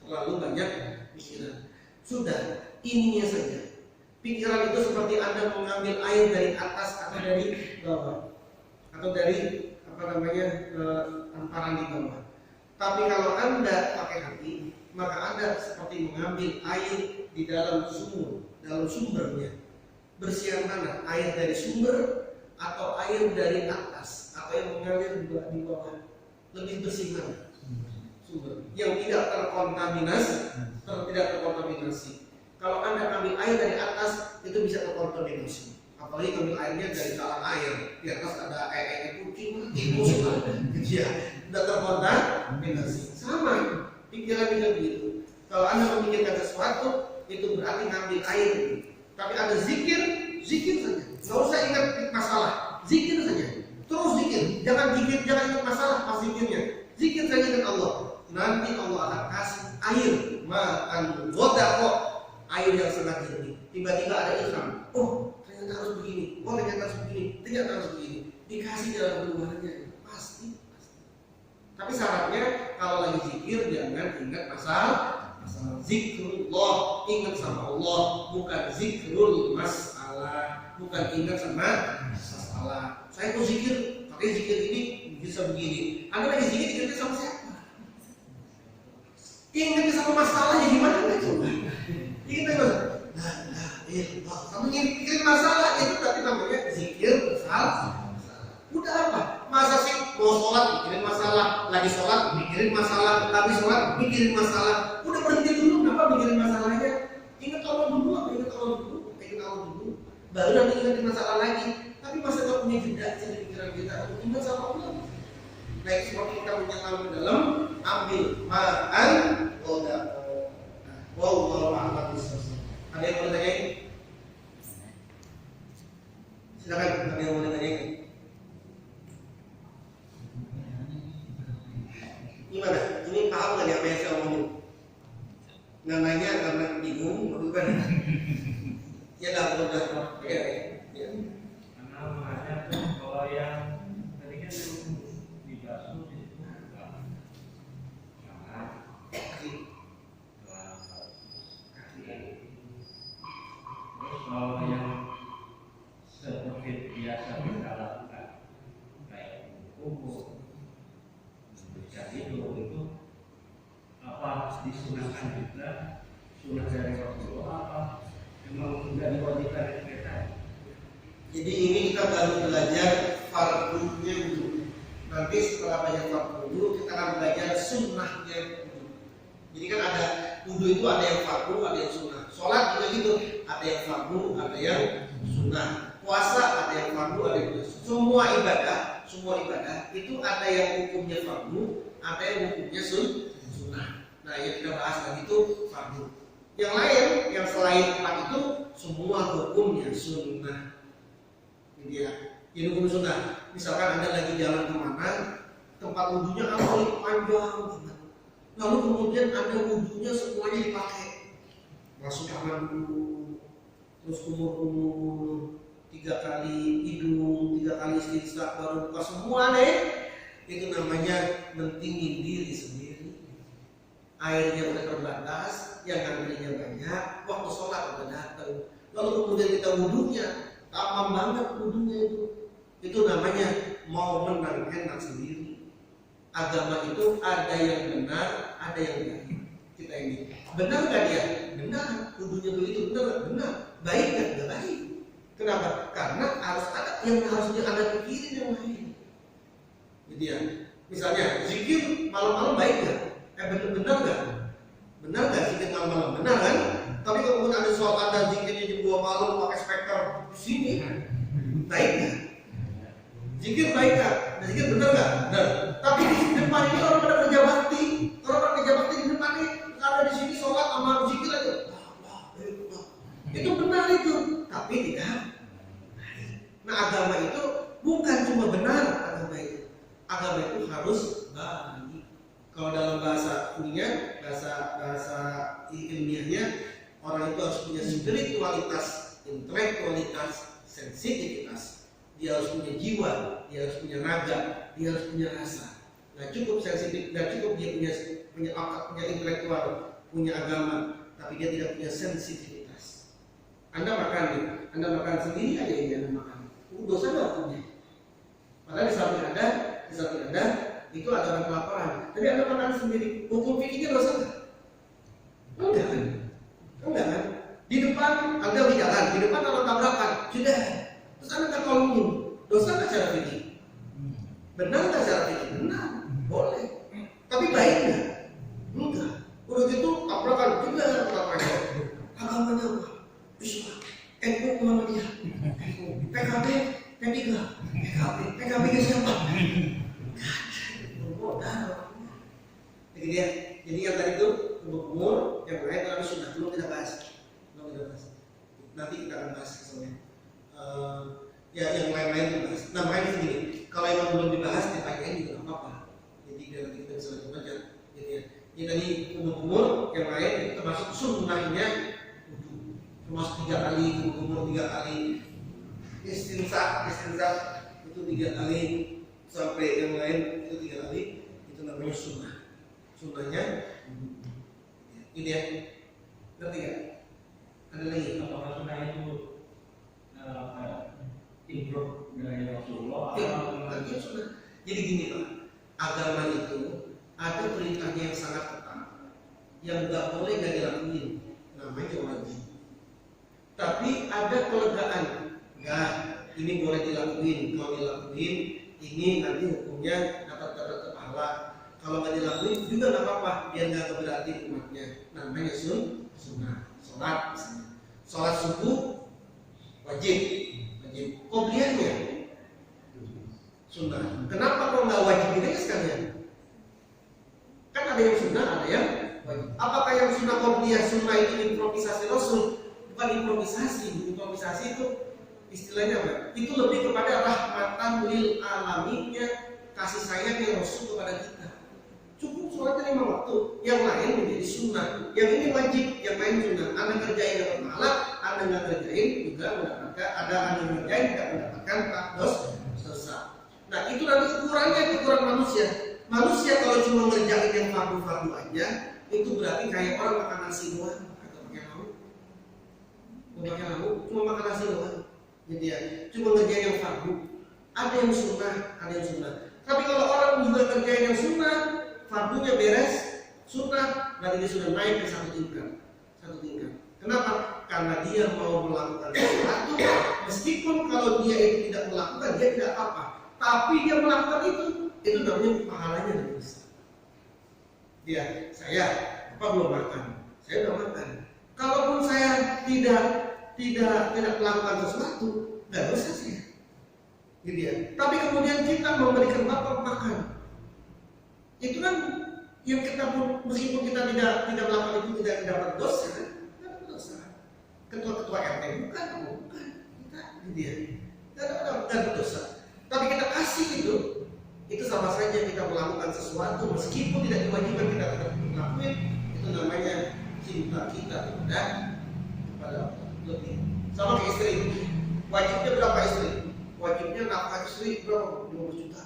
Terlalu banyak pikiran. Sudah, ininya saja. Pikiran itu seperti Anda mengambil air dari atas atau dari bawah, atau dari tamparan di bawah. Tapi kalau Anda pakai hati, maka Anda seperti mengambil air di dalam sumbernya. Bersih yang mana? Air dari sumber atau air dari atas atau yang mengalir di bawah? Lebih bersih mana? Sumber yang tidak terkontaminasi. Kalau Anda ambil air dari atas, itu bisa terkontaminasi. Apalagi ambil airnya dari talang air, di atas ada air kucing, tikus, ya, tidak terkontaminasi. Sama pikiran juga begitu. Kalau Anda memikirkan sesuatu, itu berarti ngambil air. Tapi ada zikir saja. Nggak usah ingat masalah, zikir saja. Terus zikir, jangan ingat masalah pas zikirnya. Zikir saja dengan Allah. Nanti Allah akan kasih air, makan kok air yang sangat jernih. Tiba-tiba ada ilham. Oh, ternyata harus begini. Oh, ternyata harus begini. Dikasih dalam keluarnya. Pasti. Tapi syaratnya kalau lagi zikir jangan ingat masalah. Zikrullah, ingat sama Allah, bukan zikrul masalah, bukan ingat sama masalah. Saya mau zikir, pakai zikir ini bisa begini. Anda lagi zikir ingatnya sama siapa? Ingatnya sama masalahnya gimana itu? Ingatnya kamu mikirin masalah itu berarti namanya zikir masalah. Udah apa? Masa sih mau sholat mikirin masalah, lagi sholat mikirin masalah, habis sholat mikirin masalah. Udah berhenti dulu, kenapa mikirin masalahnya? Ingat Allah dulu, baru nanti ingatin masalah lagi. Tapi masa nggak punya jeda di pikiran kita untuk ingat sama Allah. Baik seperti kita menyelam ke dalam, ambil makan, wallahu a'lam bishawab. Ada yang mau tanya? Silakan, ada yang mau tanya? Gimana? Ini paham nggak apa yang saya omongin? Nggak nanya karena bingung, bukan? Ya lah, udah. Ya. Karena makanya tuh kalau yang tadi kan dibasuh di situ sunnah dari Rasulullah apa memang tidak diwajibkan dari kita? Jadi ini kita baru belajar fardunya wudhu. Nanti setelah belajar fardu wudhu kita akan belajar sunnahnya wudhu. Jadi kan ada wudhu itu ada yang fardu, ada yang sunnah. Sholat juga gitu, ada yang fardu, ada yang sunnah. Puasa ada yang fardu, ada yang sunnah. Semua ibadah itu ada yang hukumnya fardu, ada yang hukumnya sunnah. Nah yang kita bahas lagi itu fardu. Yang lain, yang selain itu semua hukumnya sunnah. Ini hukum sunnah. Misalkan Anda lagi jalan kemana, tempat wudhunya paling panjang banget. Lalu kemudian Anda wudhunya semuanya dipakai. Masuk tangan dulu, terus kumur-kumur, 3 kali hidung, 3 kali istinja, baru buka semua deh. Itu namanya mentingin diri sendiri. Airnya udah terbatas, yang ngambilnya banyak, waktu sholat udah datang. Lalu kemudian kita wudhunya tamam banget wudhunya itu. Itu namanya mau menang enak sendiri. Agama itu ada yang benar, ada yang baik. Kita ini benar nggak dia? Benar. Wudhunya begitu benar. Baik nggak baik. Kenapa? Karena harus ada yang harusnya Anda pikirin yang lain. Jadi ya, misalnya zikir malam-malam baik nggak? Benar nggak? Benar nggak zikir malam-malam? Benar kan? Tapi kalau kemudian ada soal Anda zikirnya jam 2 malam pakai speaker di sini, baik nggak? Zikir baik nggak? Zikir benar nggak? Benar. Tapi di depan ini orang pada kerja bakti, di depan ini ada di sini sholat sama zikir aja. Itu benar itu, tapi tidak. Nah agama itu bukan cuma benar agama itu. Agama itu harus baik. Kalau dalam bahasa ininya, bahasa ilmiahnya, orang itu harus punya spiritualitas, intelektualitas, sensitivitas. Dia harus punya jiwa, dia harus punya raga, dia harus punya rasa. Nggak cukup sensitif, nggak cukup dia punya akal, punya intelektual, punya agama, tapi dia tidak punya sensitivitas. Anda makan sendiri aja ini Anda makan. Dosa nggak punya. Padahal di samping Anda itu ada kelaparan. Tapi Anda makan sendiri, hukum fikihnya dosa nggak? Enggak kan? Di depan Anda berjalan, di depan ada tabrakan, sudah. Terus Anda nggak tolongin, dosa nggak cara fikih? Benar nggak cara fikih? Benar, boleh. Tapi baik nggak? Enggak. Udah gitu tabrakan juga tabrakan. Agamanya apa? Islam. NU kemana dia? PKB, P3, PKB ke siapa? Jadi yang tadi itu umur, yang lain tapi sudah belum kita bahas. Nanti kita akan bahas soalnya. Ya yang lain-lain dibahas. Nah makanya begini, kalau emang belum dibahas ditanyain juga nggak apa-apa. Jadi biar nanti kita bisa lanjut aja. Jadi ya, ini tadi umur yang lain itu termasuk sunnahnya, termasuk 3 kali umur 3 kali istinsa itu 3 kali sampai yang lain itu 3 kali itu namanya sunnahnya ini ya, ngerti gak? Ada lagi? Apakah sunnah itu improve dari Rasulullah? Sunnah. Jadi gini Pak, agama itu ada perintahnya yang sangat ketat yang gak boleh gak dilakuin, namanya wajib. Tapi ada kelegaan, enggak, ini boleh dilakuin. Kalau dilakuin, ini nanti hukumnya dapat pahala. Kalau nggak dilakuin juga nggak apa-apa, biar nggak keberatan umatnya. Namanya sunnah. Sholat misalnya, sholat subuh wajib. Qobliyahnya sunnah. Kenapa kalau nggak wajib ini sekalian? Kan ada yang sunnah, ada yang wajib. Apakah yang sunnah qobliyah sunnah itu improvisasi Rasul? Bukan improvisasi itu istilahnya apa? Itu lebih kepada rahmatan lil alaminnya, kasih sayangnya Rasul kepada kita. Cukup sholatnya 5 waktu, yang lain menjadi sunnah. Yang ini wajib, yang lain sunnah. Anda kerjain dapat pahala, Anda nggak kerjain juga mendapatkan. Ada Anda kerjain tidak mendapatkan dosa. Nah itu nanti ukuran manusia. Manusia kalau cuma ngerjain yang fardu aja, itu berarti kayak orang makan nasi doang. Cuma makan nasi doang. Jadi ya, cuma ngerjain yang fardu. Ada yang sunnah. Tapi kalau orang juga ngerjain yang sunnah, fardunya beres, sunnah, berarti dia sudah naik ke satu satu tingkat. Kenapa? Karena dia mau melakukan sesuatu, meskipun kalau dia itu tidak melakukan, dia tidak apa-apa. Tapi dia melakukan itu namanya pahalanya lebih besar. Dia, saya, apa belum makan? Saya udah makan. Kalaupun saya tidak melakukan sesuatu, nggak dosa sih. Gitu ya. Tapi kemudian kita memberikan bapak makan, itu kan yang kita meskipun kita tidak melakukan itu tidak dapat dosa, kan? Tidak dapat dosa. Ketua RT bukan, kita gitu ya. Tidak dapat dosa. Tapi kita kasih itu sama saja kita melakukan sesuatu meskipun tidak diwajibkan kita tetap melakukan. Itu namanya cinta kita kepada lebih. Sama ke istri, wajibnya berapa istri? Wajibnya nafkah istri berapa? 20 juta.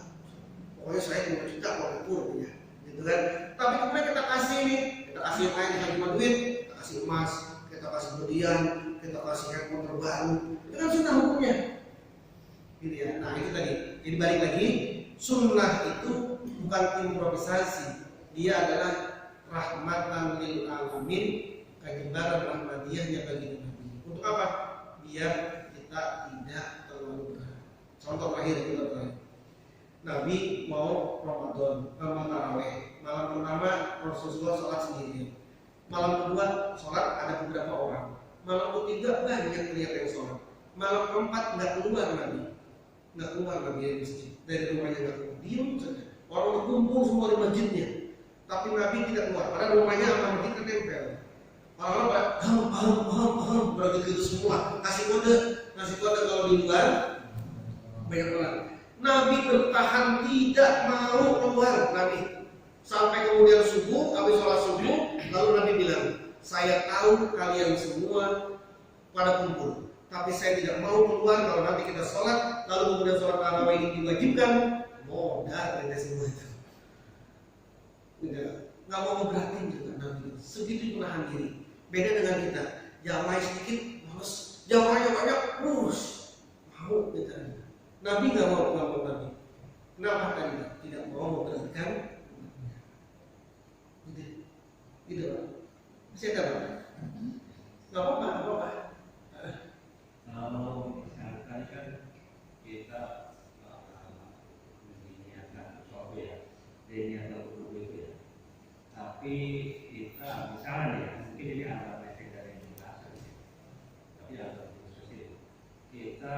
Pokoknya saya 20 juta mau ukur ya, gitu kan? Tapi kemudian kita kasih kita kasih yang lain, kita cuma duit, kita kasih emas, kita kasih berlian, kita kasih handphone terbaru, itu kan sunnah hukumnya, gitu ya. Nah itu tadi. Jadi balik lagi, sunnah itu bukan improvisasi, dia adalah rahmatan lil alamin, penyebaran rahmatiahnya bagi Nabi. Untuk apa? Biar kita tidak terlalu berat. Contoh terakhir kita terakhir. Nabi mau Ramadan, taraweh. Malam pertama Rasulullah sholat sendirian. Malam kedua sholat ada beberapa orang. Malam ketiga banyak terlihat yang sholat. Malam keempat nggak keluar Nabi dari masjid, dari rumahnya nggak keluar, diam saja. Orang berkumpul semua di masjidnya, tapi Nabi tidak keluar. Padahal rumahnya sama masjid ketempel. Orang-orang begitu semua, kasih kode kalau di luar banyak orang. Nabi bertahan tidak mau keluar Nabi sampai kemudian subuh, habis sholat subuh, lalu Nabi bilang, saya tahu kalian semua pada kumpul, tapi saya tidak mau keluar kalau nanti kita sholat, lalu kemudian sholat tarawih ini diwajibkan, modal kita semua itu. Nggak mau ngeberatin juga Nabi, segitu menahan diri. Beda dengan kita, jamaah sedikit, males, jamaahnya banyak, terus mau kita. Nabi nggak mau Nabi. Kenapa tadi? Tidak mau memberatkan. Gitu Pak. Masih ada Pak? Nggak apa-apa. Kalau misalkan kan kita mengingatkan sesuatu ya, diniatkan untuk itu ya. Tapi kita misalnya ya, mungkin ini ada efek dari penjelasan ya. Tapi ada khusus kita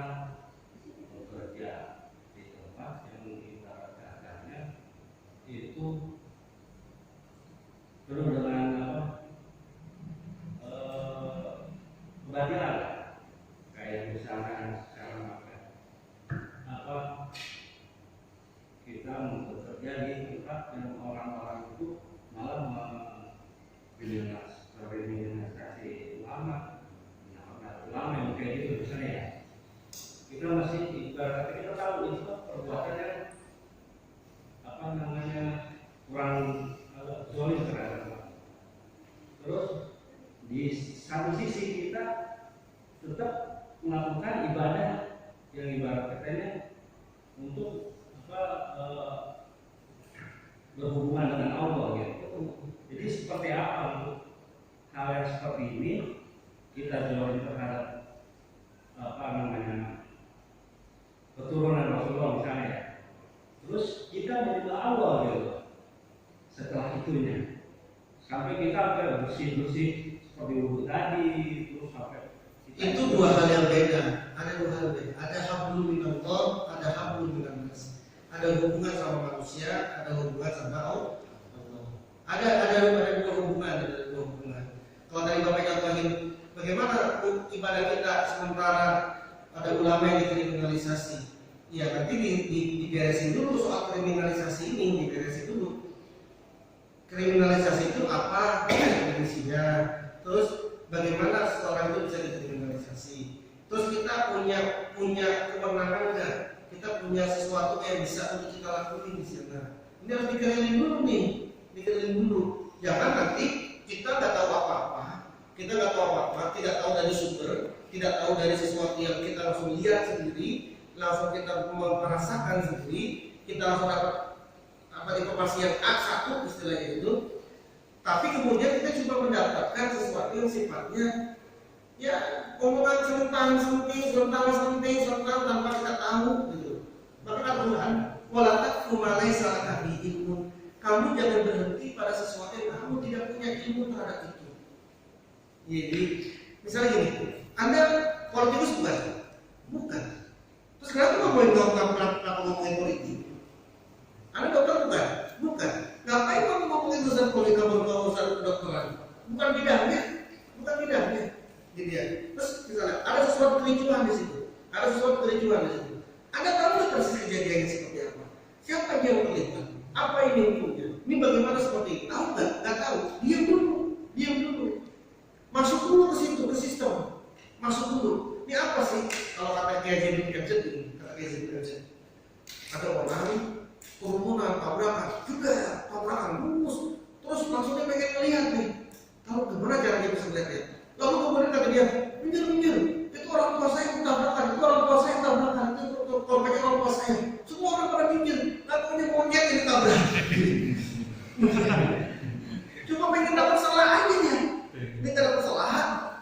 bekerja di tempat yang ibarat keadaannya itu penuh dengan kebatilan, kayak misalkan secara makan kita bekerja di tempat yang orang-orang itu malah kriminalisasi ulama yang kayak gitu misalnya ya. Kita masih ibarat kita tahu itu perbuatan yang kurang zolim terhadap. Terus di satu sisi kita tetap melakukan ibadah yang ibarat katanya untuk berhubungan dengan Allah gitu. Jadi seperti apa untuk hal yang seperti ini kita zolim terhadap keturunan Rasulullah misalnya ya. Terus kita dari awal gitu. Setelah itunya sampai kita bersih-bersih seperti wudhu tadi, terus sampai itu dua hal yang beda. Ada dua hal beda. Ada hablum minallah, ada hablum minannas. Ada hubungan sama manusia, ada hubungan sama Allah. Ada dua hubungan. Kalau dari Bapak contohin bagaimana ibadah kita sementara ada ulama yang dikriminalisasi. Ya nanti diberesin dulu soal kriminalisasi ini, diberesin dulu. Kriminalisasi itu apa definisinya? Terus bagaimana seorang itu bisa dikriminalisasi? Terus kita punya kewenangan nggak? Kita punya sesuatu yang bisa untuk kita lakukan di sana. Ini harus dikelilingin dulu nih, Jangan nanti kita nggak tahu apa-apa, tidak tahu dari sumber, tidak tahu dari sesuatu yang kita langsung lihat sendiri, langsung kita merasakan sendiri, kita langsung dapat informasi yang A1 istilahnya itu, Tapi kemudian kita cuma mendapatkan sesuatu yang sifatnya ya omongan senting tanpa kita tahu gitu. Maka kata Tuhan, wala taqfu ma laysa laka bihi ilmun. Kamu jangan berhenti pada sesuatu yang kamu tidak punya ilmu terhadap itu. Jadi misalnya gini, Anda politikus bukan? Bukan. Terus kenapa ngomongin politik? Anda dokter bukan? Bukan. Ngapain kamu ngomongin urusan politik, urusan kedokteran? Bukan bidangnya. Jadi ya. Terus misalnya ada sesuatu kericuhan di situ. Anda tahu nggak persis kejadiannya seperti apa? Siapa yang terlibat? Apa ini hukumnya? Ini bagaimana seperti ini? Tahu nggak? Nggak tahu. Diam dulu. Masuk dulu ke situ, ke sistem. Masuk dulu. Ini apa sih? Kalau kata Kiai Zaidul Kajat, ada orang kerumunan, tabrakan, lurus. Terus langsung dia pengen melihat nih. Tahu gimana caranya bisa melihatnya? Lalu kemudian kata dia, minggir. Itu orang tua saya yang tabrakan, itu korbannya orang tua saya. Semua orang pada minggir. Lalu dia monyet yang ditabrak. Cuma pengen dapat salah aja dia. Dia nggak dapat salah.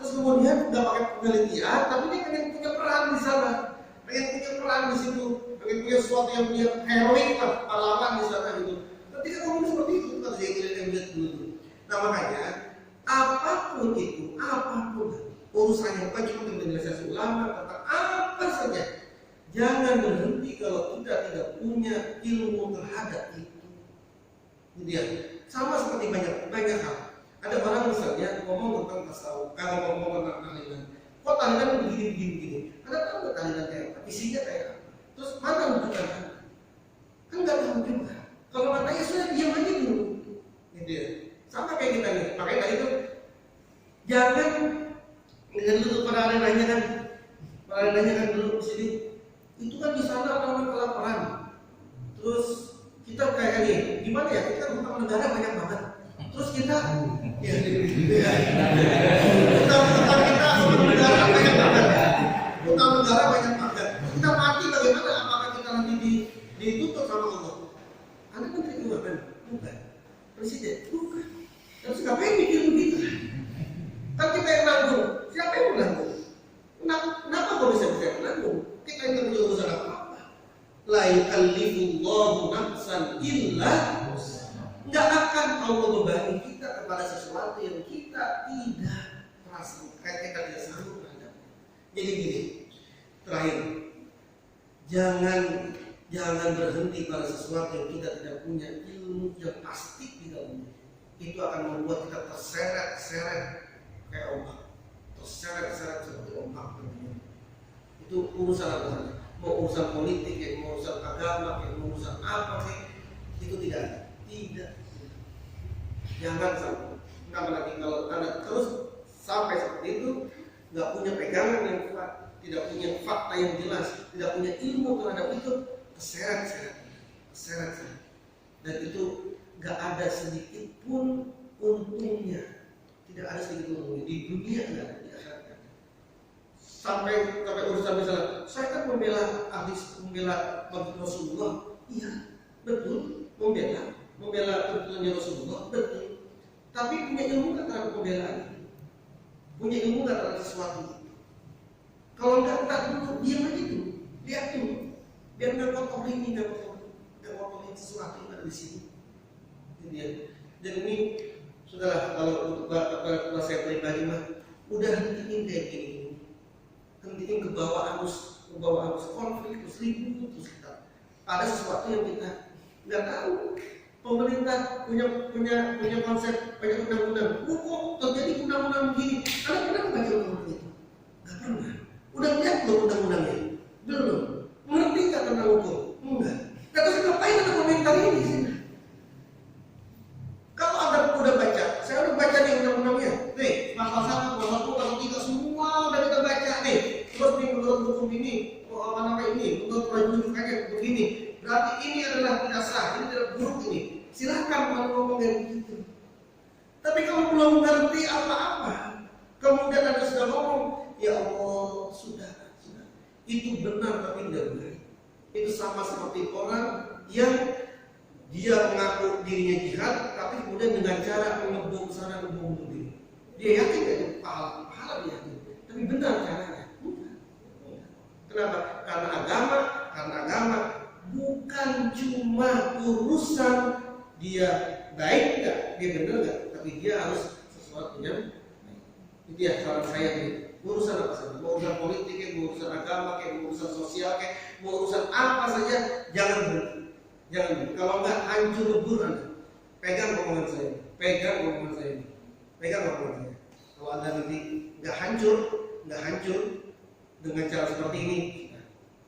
Terus kemudian nggak pakai penelitian, tapi dia pengen punya peran di sana. Pengen punya peran di situ. Pengen punya sesuatu yang dia heroik lah, pahlawan di sana gitu. Ketika ngomong seperti itu, kata saya yang lihat dulu. Nah makanya apapun urusannya bukan cuma organisasi ulama tentang apa saja, jangan berhenti kalau kita tidak punya ilmu terhadap itu. Jadi ya, sama seperti banyak hal. Ada orang misalnya ngomong tentang tasawuf, kalau ngomong tentang tahlilan, kok tahlilan begini. Anda tahu nggak tahlilan kayak apa? Isinya kayak apa? Terus mana rujukan? Kan nggak tahu juga. Kalau matanya sudah diam aja dulu, gitu ya. Sama kayak kita nih, makanya tadi itu jangan dengan dulu pada nanya kan dulu di sini. Itu kan di sana orang kelaparan. Terus kita kayak nih, gimana ya? Kita kan hutang negara banyak banget. Terus kita, hutang negara banyak banget. Kita mati bagaimana? Apakah kita nanti ditutup sama Allah? Anda menteri keuangan? Bukan. Presiden? Bukan. Terus ngapain mikir begitu? Kan kita yang nanggung. Siapa yang menanggung? Kenapa kok bisa menanggung? Kita yang punya urusan apa-apa. La yukallifullahu nafsan illa nggak akan Allah membebani kita kepada sesuatu yang kita tidak merasa, kayak kita tidak sanggup terhadap. Jadi gini, terakhir, jangan berhenti pada sesuatu yang kita tidak punya ilmu yang pasti tidak punya. Itu akan membuat kita terseret kayak ombak, terseret seperti ombak. Itu urusan apa saja, mau urusan politik, mau urusan agama, mau urusan apa sih, itu tidak. Jangan sampai. Apalagi kalau Anda terus sampai seperti itu, nggak punya pegangan yang kuat, tidak punya fakta yang jelas, tidak punya ilmu terhadap itu, terseret. Dan itu nggak ada sedikit pun untungnya, tidak ada sedikit pun untungnya di dunia, nggak ada, di akhirat. Sampai urusan misalnya, saya kan membela Rasulullah, iya betul, membela tuntunannya Rasulullah, betul. Tapi punya ilmu nggak terhadap pembelaan itu? Punya ilmu nggak terhadap sesuatu? Kalau nggak dulu, diam aja dulu, lihat dulu, biar nggak kotorin sesuatu yang ada di sini. Dan ini sudahlah, kalau untuk saya pribadi mah, udah hentiin kayak gini, hentiin ke bawah arus konflik, terus ribut, terus kita ada sesuatu yang kita nggak tahu. Pemerintah punya konsep banyak undang-undang. Kok terjadi undang-undang begini? Anda pernah membaca undang-undang itu? Nggak pernah. Udah lihat belum undang-undangnya? Belum. Mengerti nggak tentang hukum? Enggak. Terus ngapain Anda komentar ini sih? Kalau Anda udah baca, saya udah baca nih undang-undangnya. Nih, pasal 1, pasal 2, pasal 3 semua udah kita baca nih. Terus nih menurut hukum ini, menurut peruntukannya begini. Berarti ini adalah tidak sah, ini tidak buruk ini. Silakan kalau ngomong kayak begitu. Tapi kalau belum ngerti apa-apa, kemudian Anda sudah ngomong, ya Allah, sudah. Itu benar tapi tidak benar. Itu sama seperti orang yang dia mengaku dirinya jihad, tapi kemudian dengan cara mengebom sana ngebom sini. Dia yakin itu pahala dia yakin, tapi benar caranya. Kenapa? Karena agama bukan cuma urusan dia baik nggak, dia benar nggak, tapi dia harus sesuatu yang itu ya saran saya ini. Urusan apa saja, mau urusan politik, mau urusan agama, mau urusan sosial, mau urusan apa saja, jangan berhenti. Jangan berhenti. Kalau nggak hancur lebur Anda. Pegang omongan saya ini. Pegang omongan saya ini. Pegang omongan saya. Kalau Anda nanti nggak hancur dengan cara seperti ini,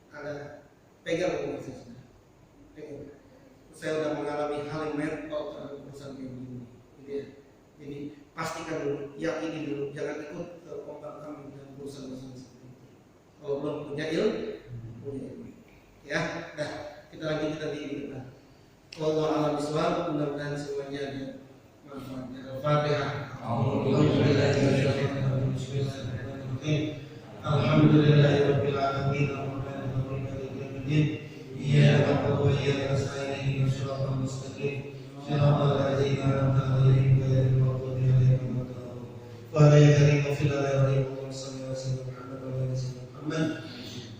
Anda pegang omongan saya. Pegang. Saya sudah mengalami hal yang mental terhadap urusan kayak begini. Gitu ya. Jadi pastikan dulu, yakini dulu, jangan ikut ombak kami dalam urusan-urusan seperti itu. Kalau belum punya ilmu, ya. Dah, kita lanjut tadi di depan. Wallahu a'lam bishawab, mudah-mudahan semuanya ada manfaatnya. Al-Fatihah. Alhamdulillahirabbil alamin, arrahmanirrahim, maliki yaumiddin. Iyyaka na'budu wa iyyaka nasta'in, shiratal mustaqim, shiratal ladzina an'amta 'alaihim ghairil maghdubi 'alaihim waladdallin. Wa la yakrimu fil alamin wa sallallahu alaihi wa sallam wa ala Muhammad.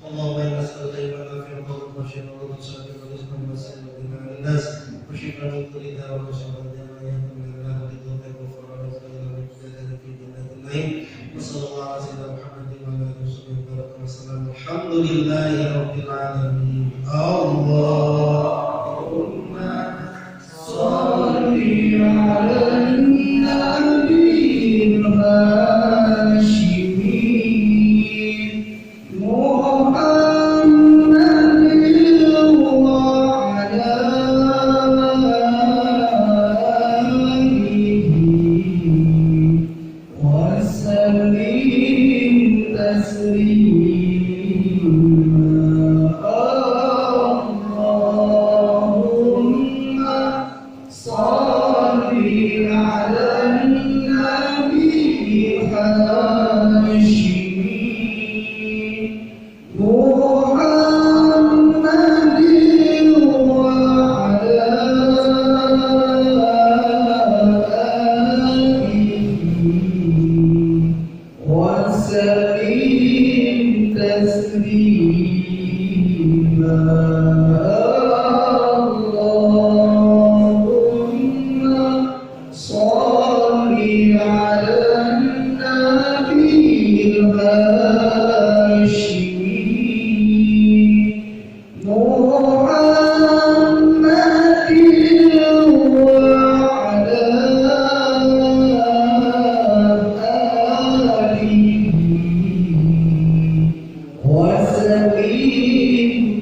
اللهم انا نسالك علما نافعا وقولا خشيعا ورزقا ورزقا واسعا وغنى عن الناس وشفاء من كل داء وشفاء داء من الله ولتوفيق وغفران وزاد في جنات النعيم وصلى الله على سيدنا محمد وعلى اله وصحبه وسلم. الحمد لله رب العالمين. اللهم صل على النبي وسلم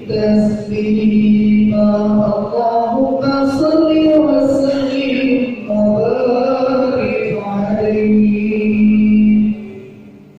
تسليما.